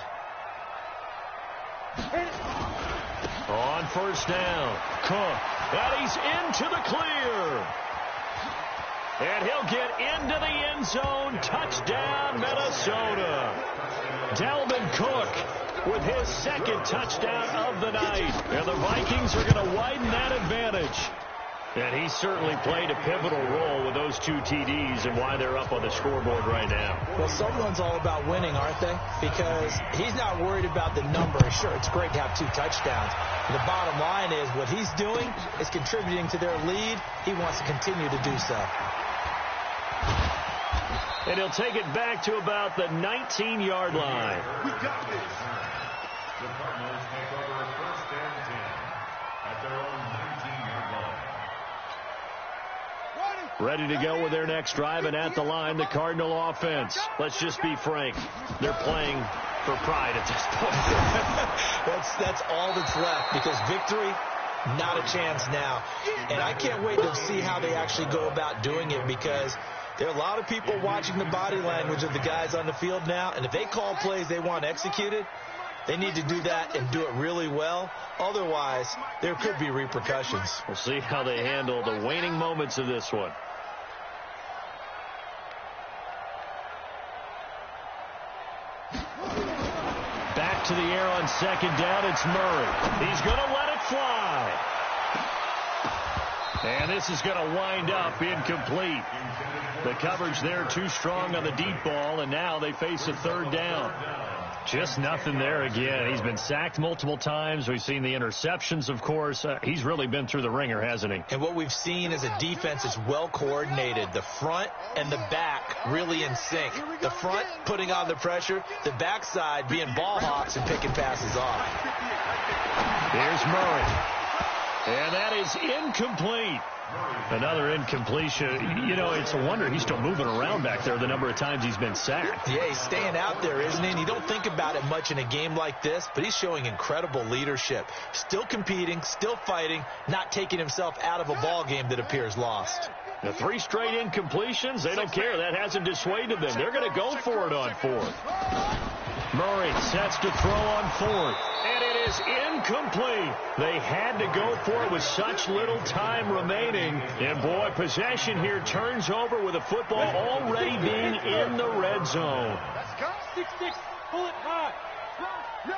On 1st down, Cook, and he's into the clear. And he'll get into the end zone. Touchdown, Minnesota. Dalvin Cook with his 2nd touchdown of the night. And the Vikings are going to widen that advantage. And he certainly played a pivotal role with those 2 TDs and why they're up on the scoreboard right now. Well, someone's all about winning, aren't they? Because he's not worried about the number. Sure, it's great to have 2 touchdowns. The bottom line is what he's doing is contributing to their lead. He wants to continue to do so. And he'll take it back to about the 19-yard line. We got this. The Cardinals take over 1st and 10 at their own 19-yard line. Ready to go with their next drive, and at the line, the Cardinal offense. Let's just be frank. They're playing for pride at this point. That's all that's left, because victory, not a chance now. And I can't wait to see how they actually go about doing it, because there are a lot of people watching the body language of the guys on the field now, and if they call plays they want executed, they need to do that and do it really well. Otherwise, there could be repercussions. We'll see how they handle the waning moments of this one. Back to the air on 2nd down, it's Murray. He's going to let it fly. And this is going to wind up incomplete. The coverage there too strong on the deep ball, and now they face a 3rd down. Just nothing there again. He's been sacked multiple times. We've seen the interceptions, of course. He's really been through the ringer, hasn't he? And what we've seen is a defense is well coordinated. The front and the back really in sync. The front putting on the pressure, the backside being ball hawks and picking passes off. Here's Murray. And that is incomplete. Another incompletion. You know, it's a wonder he's still moving around back there the number of times he's been sacked. Yeah, he's staying out there, isn't he? And you don't think about it much in a game like this, but he's showing incredible leadership. Still competing, still fighting, not taking himself out of a ball game that appears lost. The 3 straight incompletions, they don't care. That hasn't dissuaded them. They're going to go for it on 4th. Murray sets to throw on 4th. And it is incomplete. They had to go for it with such little time remaining. And, boy, possession here turns over with the football already being in the red zone. Let's go. 6-6. Pull it high. No.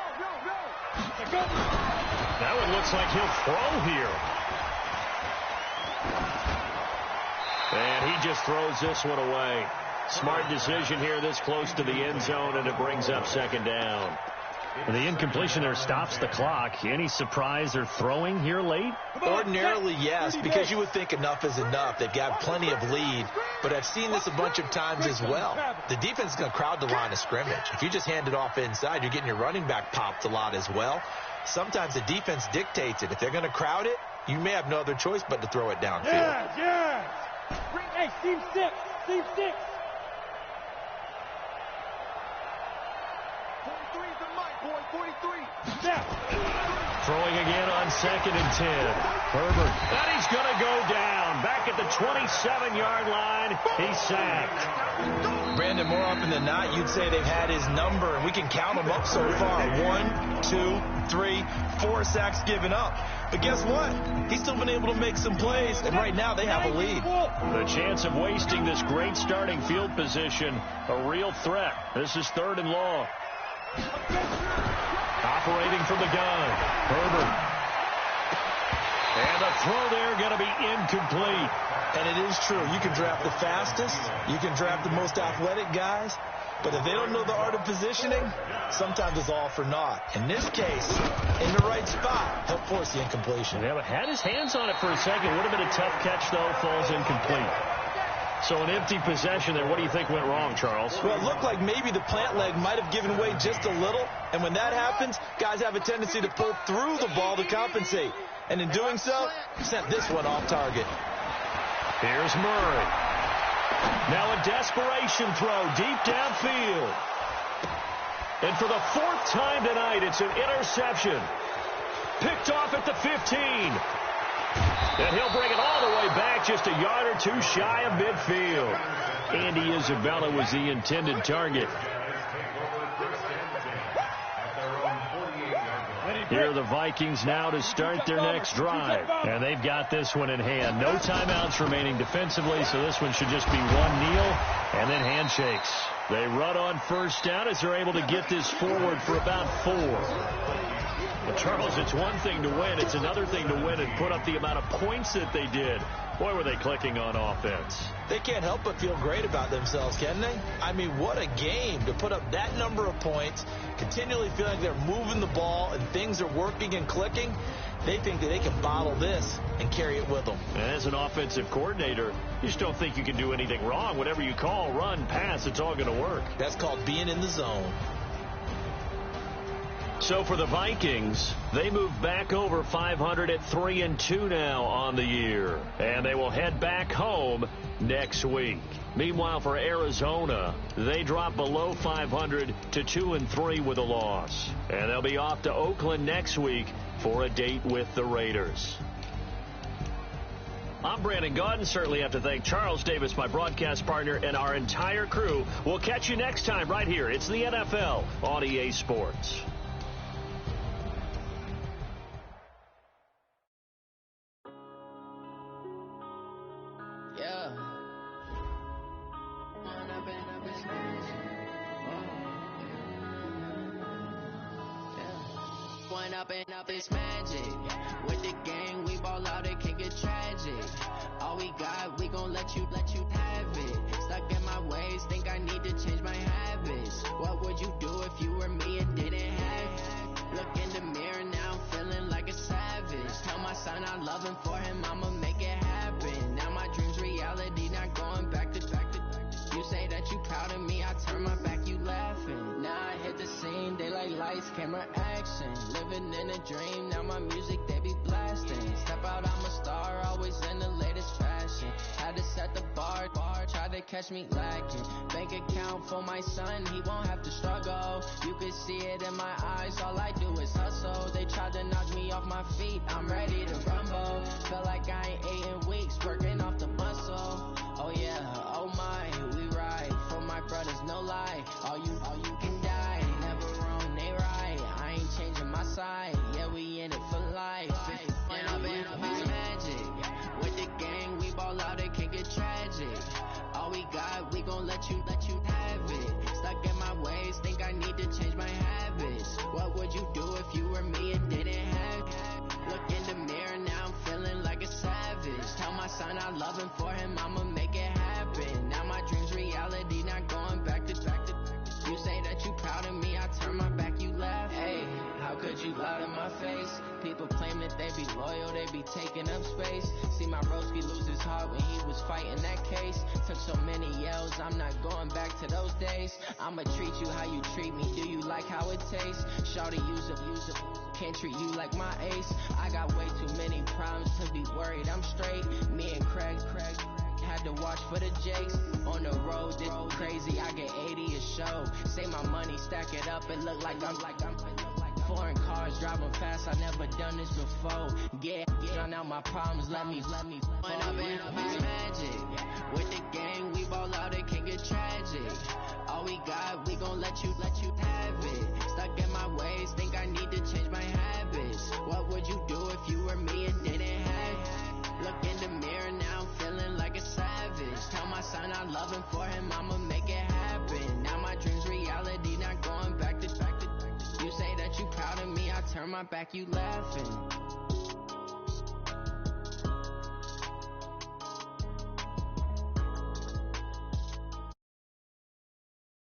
That one looks like he'll throw here. And he just throws this one away. Smart decision here this close to the end zone, and it brings up 2nd down. And the incompletion there stops the clock. Any surprise they're throwing here late? Ordinarily, yes, because you would think enough is enough. They've got plenty of lead, but I've seen this a bunch of times as well. The defense is going to crowd the line of scrimmage. If you just hand it off inside, you're getting your running back popped a lot as well. Sometimes the defense dictates it. If they're going to crowd it, you may have no other choice but to throw it downfield. Yeah. Hey, team 6. 43's the mic, boy. 43. Throwing again on 2nd and 10. Herbert. And he's going to go down. Back at the 27-yard line. He's sacked. Brandon, more often than not, you'd say they've had his number, and we can count them up so far. 1, 2, 3, 4 sacks given up. But guess what? He's still been able to make some plays, and right now they have a lead. The chance of wasting this great starting field position, a real threat. This is 3rd and long. Operating from the gun, Herbert. And the throw there going to be incomplete. And it is true. You can draft the fastest. You can draft the most athletic guys. But if they don't know the art of positioning, sometimes it's all for naught. In this case, in the right spot, he'll force the incompletion. Yeah, but had his hands on it for a second. Would have been a tough catch, though. Falls incomplete. So an empty possession there. What do you think went wrong, Charles? Well, it looked like maybe the plant leg might have given way just a little. And when that happens, guys have a tendency to pull through the ball to compensate. And in doing so, sent this one off target. Here's Murray. Now a desperation throw deep downfield. And for the 4th time tonight, it's an interception. Picked off at the 15. And he'll bring it all the way back just a yard or 2 shy of midfield. Andy Isabella was the intended target. Here are the Vikings now to start their next drive. And they've got this one in hand. No timeouts remaining defensively, so this one should just be 1 kneel and then handshakes. They run on 1st down as they're able to get this forward for about 4. Well, Charles, it's one thing to win. It's another thing to win and put up the amount of points that they did. Boy, were they clicking on offense. They can't help but feel great about themselves, can they? I mean, what a game to put up that number of points, continually feeling like they're moving the ball and things are working and clicking. They think that they can bottle this and carry it with them. And as an offensive coordinator, you just don't think you can do anything wrong. Whatever you call, run, pass, it's all going to work. That's called being in the zone. So for the Vikings, they move back over 500 at 3-2 now on the year. And they will head back home next week. Meanwhile, for Arizona, they drop below 500 to 2-3 with a loss. And they'll be off to Oakland next week for a date with the Raiders. I'm Brandon Gaudin. Certainly have to thank Charles Davis, my broadcast partner, and our entire crew. We'll catch you next time right here. It's the NFL on EA Sports. Up it's magic. With the gang, we ball out, it can get tragic. All we got, we gon' let you have it. Stuck in my ways, think I need to change my habits. What would you do if you were me and didn't have it? Look in the mirror now, feeling like a savage. Tell my son I love him, for him I'ma make it happen. Now my dream's reality, not going back to. You say that you proud of me, I turn my back, you laughing. Now I hit the scene, they like lights, camera, action. Living in a dream, now my music, they be blasting. Step out, I'm a star, always in the latest catch me lacking. Bank account for my son, he won't have to struggle. You can see it in my eyes, all I do is hustle. They tried to knock me off my feet, I'm ready to rumble. Feel like I ain't ate in weeks, working off the muscle. Oh yeah, oh my, we ride for my brothers, no lie. All you can die, never wrong, they right. I ain't changing my side, yeah, we in it for life. And I've been magic. With the gang, we ball out, it can get tragic. All we got, we gon' let you have it. Stuck in my ways, think I need to change my habits. What would you do if you were me and didn't have it? Look in the mirror, now I'm feeling like a savage. Tell my son I love him, for him I'ma make it happen. Now my dream's reality, not going back to. You say that you proud of me, I turn my back, you laugh. Hey, how could you lie to my face? People claim that they be loyal, they be taking up space. See my broski lose his heart when he was fighting that case. Took so many yells, I'm not going back to those days. I'ma treat you how you treat me, do you like how it tastes? Shawty, use up, can't treat you like my ace. I got way too many problems to be worried, I'm straight. Me and Craig had to watch for the Jakes. On the road, this crazy, I get 80 a show. Say my money, stack it up, it look like I'm foreign cars, driving fast, I never done this before. Drown out my problems, let me When I've been magic. With the gang, we ball out, it can get tragic. All we got, we gon' let you have it. Stuck in my ways, think I need to change my habits. What would you do if you were me and didn't have it? Look in the mirror, now I'm feeling like a savage. Tell my son I love him, for him I'ma make it happen. Now my dream's reality, not going back to. You say that you proud of me, I turn my back, you laughing.